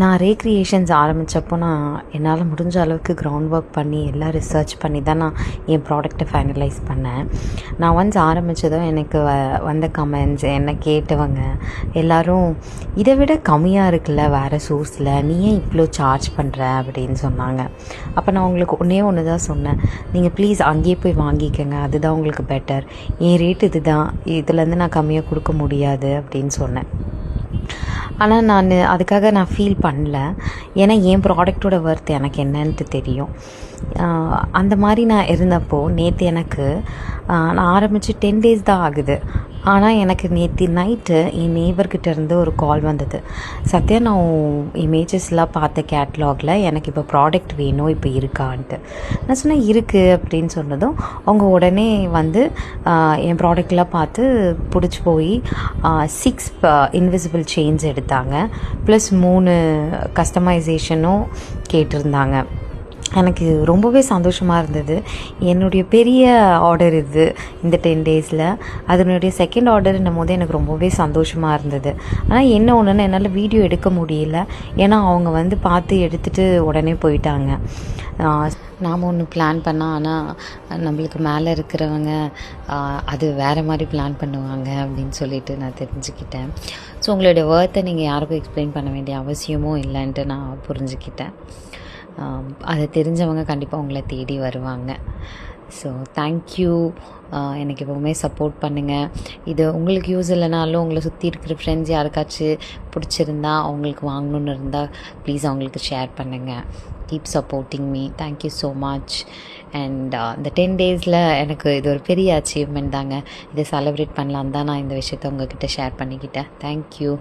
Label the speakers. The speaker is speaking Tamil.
Speaker 1: நான் ரீக்ரியேஷன்ஸ் ஆரம்பித்தப்போ நான் என்னால் முடிஞ்ச அளவுக்கு கிரவுண்ட் ஒர்க் பண்ணி எல்லாம் ரிசர்ச் பண்ணி தான் நான் என் ப்ராடக்ட்டை ஃபைனலைஸ் பண்ணேன். நான் ஒன்ஸ் ஆரம்பித்ததும் எனக்கு வந்த கமெண்ட்ஸ், என்னை கேட்டவங்க எல்லோரும் இதை விட கம்மியாக இருக்குல்ல வேறு சோர்ஸில், நீ ஏன் இவ்வளோ சார்ஜ் பண்ணுற அப்படின்னு சொன்னாங்க. அப்போ நான் உங்களுக்கு ஒன்று தான் சொன்னேன், நீங்கள் ப்ளீஸ் அங்கேயே போய் வாங்கிக்கோங்க, அதுதான் உங்களுக்கு பெட்டர், என் ரேட் இது தான், இதுலேருந்து நான் கம்மியாக கொடுக்க முடியாது அப்படின்னு சொன்னேன். ஆனால் அதுக்காக நான் ஃபீல் பண்ணல. ஏன்னா என் ப்ராடக்ட்டோட ஒர்த் எனக்கு என்னன்ட்டு தெரியும். அந்த மாதிரி நான் இருந்தப்போ நேற்று எனக்கு நான் ஆரம்பித்து 10 days தான் ஆகுது. ஆனால் எனக்கு நேற்று நைட்டு என் நேபர்கிட்ட இருந்து ஒரு கால் வந்தது. சத்யா, நான் இமேஜஸ்லாம் பார்த்த கேட்லாகில் எனக்கு இப்போ ப்ராடக்ட் வேணும், இப்போ இருக்கான்ட்டு. நான் சொன்னேன் இருக்குது அப்படின்னு சொன்னதும் அவங்க உடனே வந்து என் ப்ராடக்ட்லாம் பார்த்து பிடிச்சி போய் 6 இன்விசிபிள் செயின்ஸ் எடுத்தாங்க. ப்ளஸ் 3 கஸ்டமைசேஷனும் கேட்டிருந்தாங்க. எனக்கு ரொம்பவே சந்தோஷமாக இருந்தது. என்னுடைய பெரிய ஆர்டர் இது இந்த 10 daysல. அதனுடைய செகண்ட் ஆர்டர்ன்னும் போது எனக்கு ரொம்பவே சந்தோஷமாக இருந்தது. ஆனால் என்ன ஒன்றுன்னு என்னால் வீடியோ எடுக்க முடியல. ஏன்னா அவங்க வந்து பார்த்து எடுத்துகிட்டு உடனே போயிட்டாங்க. நாம் ஒன்று பிளான் பண்ணால் ஆனால் நம்மளுக்கு மேலே இருக்கிறவங்க அது வேறு மாதிரி பிளான் பண்ணுவாங்க அப்படின்னு சொல்லிட்டு நான் தெரிஞ்சுக்கிட்டேன். ஸோ உங்களுடைய ஒர்த்தை நீங்கள் யாருக்கும் எக்ஸ்பிளைன் பண்ண வேண்டிய அவசியமும் இல்லைன்ட்டு நான் புரிஞ்சுக்கிட்டேன். அதை தெரிஞ்சவங்க கண்டிப்பாக உங்களை தேடி வருவாங்க. So thank you. எனக்கு எப்போவுமே சப்போர்ட் பண்ணுங்கள். இது உங்களுக்கு யூஸ் இல்லைனாலும் உங்களை சுற்றி இருக்கிற ஃப்ரெண்ட்ஸ் யாருக்காச்சும் பிடிச்சிருந்தா அவங்களுக்கு வாங்கணுன்னு இருந்தால் ப்ளீஸ் அவங்களுக்கு ஷேர் பண்ணுங்கள். Keep supporting me. Thank you so much. And இந்த 10 daysல எனக்கு இது ஒரு பெரிய அச்சீவ்மெண்ட் தாங்க. இதை செலிப்ரேட் பண்ணலான்னு தான் நான் இந்த விஷயத்தை உங்கள்கிட்ட ஷேர் பண்ணிக்கிட்டேன். தேங்க்யூ.